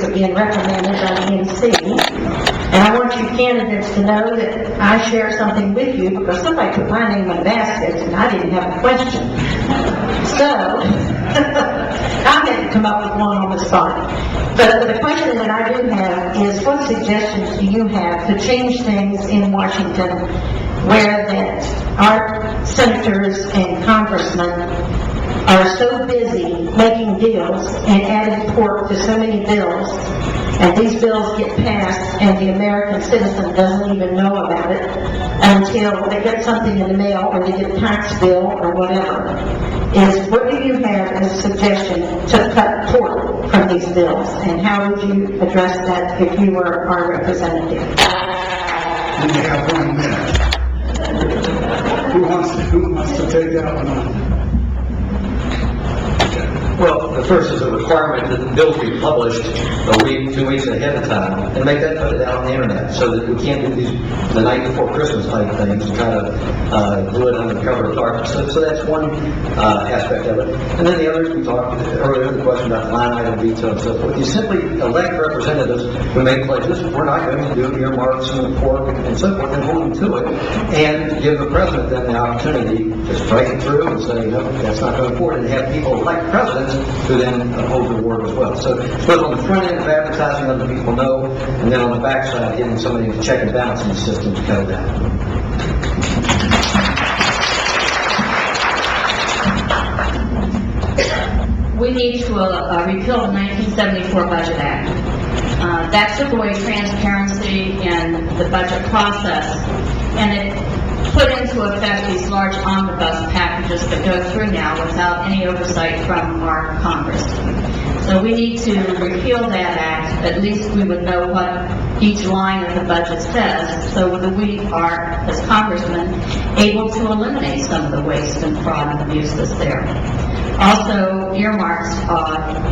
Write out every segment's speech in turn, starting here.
are being recommended by the NC. And I want you candidates to know that I share something with you because somebody put my name in the basket and I didn't have a question. So, I had to come up with one on the spot. But the question that I do have is, what suggestions do you have to change things in Washington where that our senators and congressmen are so busy making deals and adding pork to so many bills, and these bills get passed and the American citizen doesn't even know about it until they get something in the mail or they get a tax bill or whatever. What do you have as a suggestion to cut pork from these bills, and how would you address that if you were our representative? You have 1 minute. Who wants to take that one on? Well, the first is a requirement that the bills be published a week, 2 weeks ahead of time, and make that put it out on the internet, so that we can't do these the night before Christmas type things and try to do it under the cover of darkness. So that's one aspect of it. And then the others, we talked earlier, the question about line item veto and so forth. You simply elect representatives who make pledges. We're not going to do earmarks and pork and so forth, and hold them to it, and give the president then the opportunity to strike it through and say, no, that's not going forward, and have people like presidents who then hold the word as well. So both on the front end of advertising, letting people know, and then on the back side, getting somebody to check and balance in the system to cut it down. We need to repeal the 1974 Budget Act. That took away transparency in the budget process, and it put into effect these large omnibus packages that go through now without any oversight from our Congress. So we need to repeal that act. At least we would know what each line of the budget says, so that we are, as congressmen, able to eliminate some of the waste and fraud and abuse that's there. Also, earmarks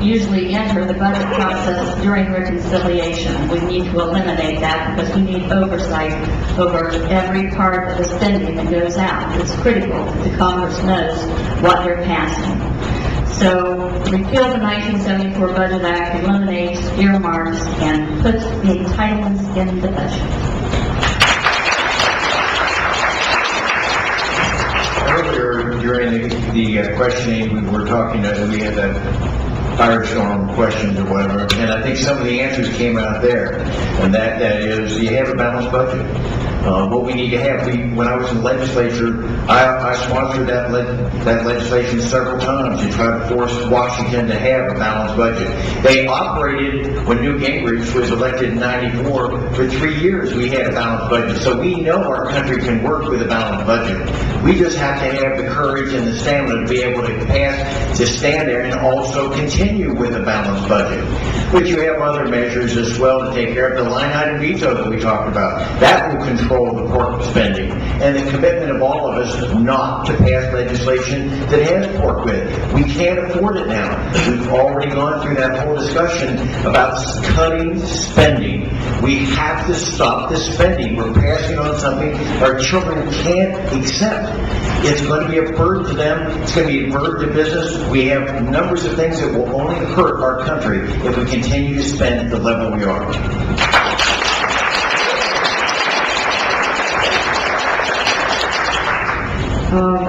usually enter the budget process during reconciliation. We need to eliminate that because we need oversight over every part of the spending that goes out. It's critical that the Congress knows what they're passing. So, repeal the 1974 Budget Act, eliminate earmarks, and put the entitlements in the budget. Earlier during the questioning, we were talking that we had that firestorm questions or whatever, and I think some of the answers came out there, and that is, you have a balanced budget. What we need to have, when I was in the legislature, I sponsored that legislation several times to try to force Washington to have a balanced budget. They operated, when Newt Gingrich was elected in '94, for 3 years we had a balanced budget. So we know our country can work with a balanced budget. We just have to have the courage and the stamina to be able to stand there and also continue with a balanced budget. But you have other measures as well to take care of. The line item veto that we talked about, that will control the pork spending, and the commitment of all of us not to pass legislation that has pork with it. We can't afford it now. We've already gone through that whole discussion about cutting spending. We have to stop the spending. We're passing on something our children can't accept. It's going to be a burden to them. It's going to be a burden to business. We have numbers of things that will only hurt our country if we continue to spend at the level we are.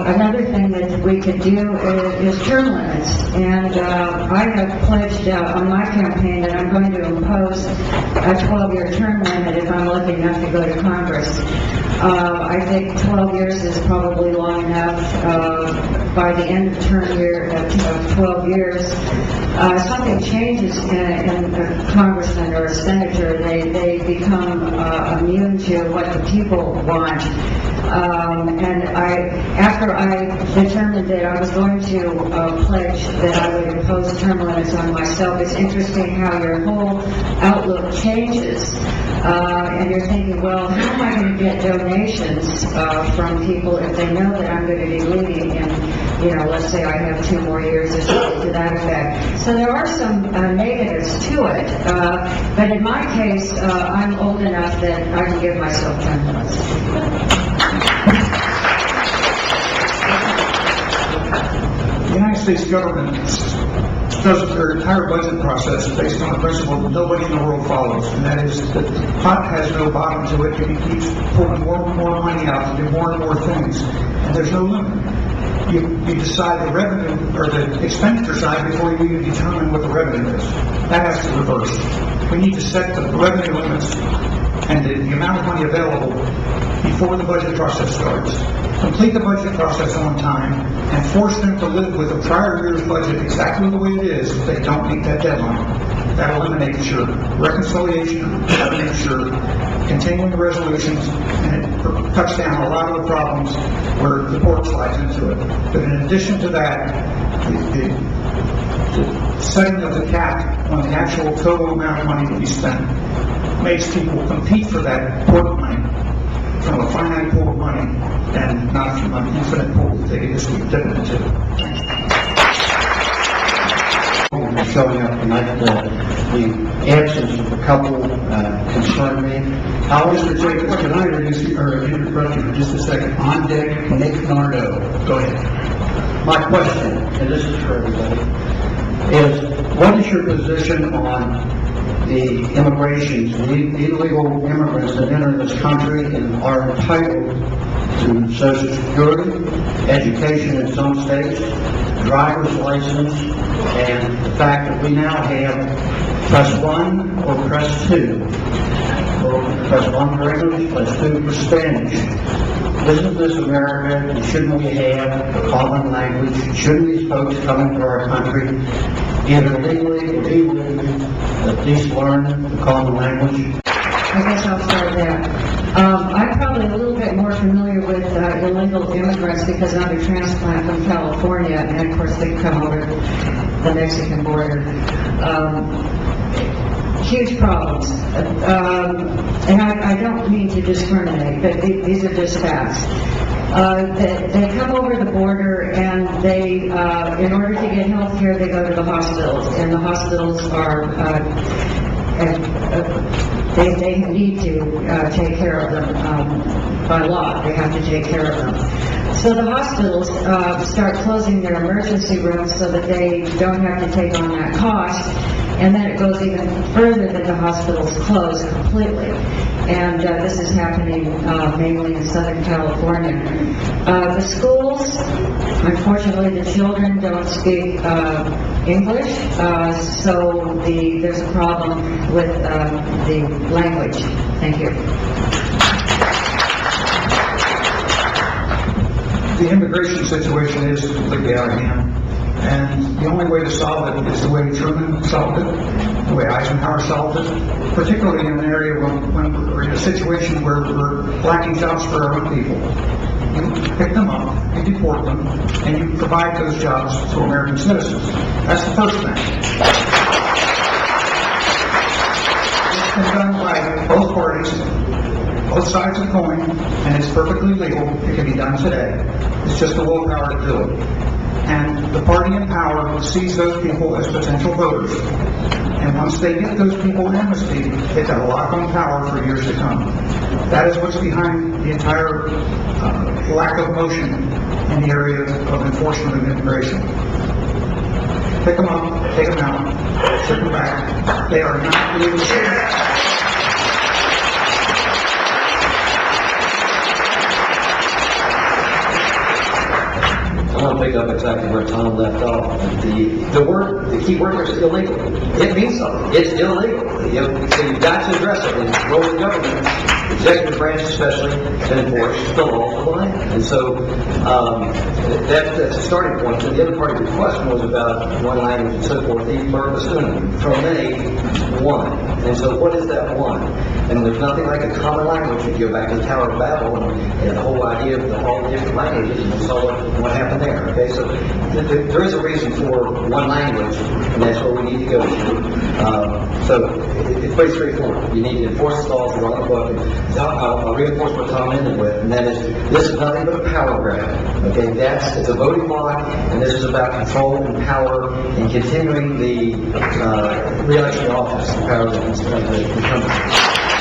Another thing that we could do is term limits, and I have pledged on my campaign that I'm going to impose a 12-year term limit if I'm lucky enough to go to Congress. I think 12 years is probably long enough. By the end of term year of 12 years, something changes in a congressman or a senator. They become immune to what the people want. And after I determined that I was going to pledge that I would impose term limits on myself, it's interesting how your whole outlook changes. And you're thinking, well, how am I going to get donations from people if they know that I'm going to be leaving in, let's say I have 2 more years or something to that effect. So there are some negatives to it. But in my case, I'm old enough that I can give myself term limits. The United States government does their entire budget process based on a principle that nobody in the world follows, and that is that the pot has no bottom to it, and it keeps pulling more and more money out to do more and more things, and there's no limit. You decide the revenue, or the expenditure side, before you even determine what the revenue is. That has to reverse. We need to set the revenue limits and the amount of money available before the budget process starts. Complete the budget process on time and force them to live with a prior year's budget exactly the way it is if they don't meet that deadline. That eliminates your reconciliation, eliminates your continuing resolutions, and it cuts down a lot of the problems where the court slides into it. But in addition to that, the setting of the cap on the actual total amount of money to be spent makes people compete for that court money from a finite pool of money and not from an infinite pool that they can just keep dipping into. Showing up tonight, the absence of a couple concerned me. Mr. Jacobs, can I introduce you, or interrupt you for just a second? On deck, Nick Nardo. Go ahead. My question, and this is for everybody, is what is your position on the immigrations, the illegal immigrants that enter this country and are entitled to Social Security, education in some states, driver's license, and the fact that we now have press 1 or press 2, or press 1 for English, press 2 for Spanish. Isn't this America, and shouldn't we have a common language? Shouldn't these folks coming to our country, either legally or illegally, at least learn the common language? I guess I'll start there. I'm probably a little bit more familiar with illegal immigrants because I'm a transplant from California, and of course they come over the Mexican border. Huge problems. And I don't mean to discriminate, but these are just facts. They come over the border and they, in order to get health care, they go to the hospitals, and the hospitals are, they need to take care of them by law. They have to take care of them. So the hospitals start closing their emergency rooms so that they don't have to take on that cost. And then it goes even further that the hospitals close completely. And this is happening mainly in Southern California. The schools, unfortunately, the children don't speak English, so there's a problem with the language. Thank you. The immigration situation is completely out of hand, and the only way to solve it is the way Truman solved it, the way Eisenhower solved it, particularly in an area when we're in a situation where we're lacking jobs for our own people. You pick them up, you deport them, and you provide those jobs to American citizens. That's the first thing. It's been done by both parties, both sides of the coin, and it's perfectly legal. It can be done today. It's just the willpower to do it. And the party in power sees those people as potential voters. And once they get those people amnesty, they've got a lock on power for years to come. That is what's behind the entire lack of motion in the area of enforcement of immigration. Pick them up, take them out, ship them back. They are not legal. I want to pick up exactly where Tom left off. The key word here is illegal. It means something. It's illegal. So you've got to address it. And the role of the government, the executive branch especially, to enforce the law of the land. And so that's a starting point. And the other part of your question was about one language and so forth. He learned from many, one. And so what is that one? And there's nothing like a common language. You go back to the Tower of Babel and the whole idea of all the different languages, and you saw what happened there. Okay, so there is a reason for one language, and that's where we need to go to. So it's pretty straightforward. You need to enforce the laws that are on the book. And I'll reinforce what Tom ended with, and that is, this is nothing but a power grab. Okay, it's a voting block, and this is about control and power and continuing the re-election office, the power of the incumbent.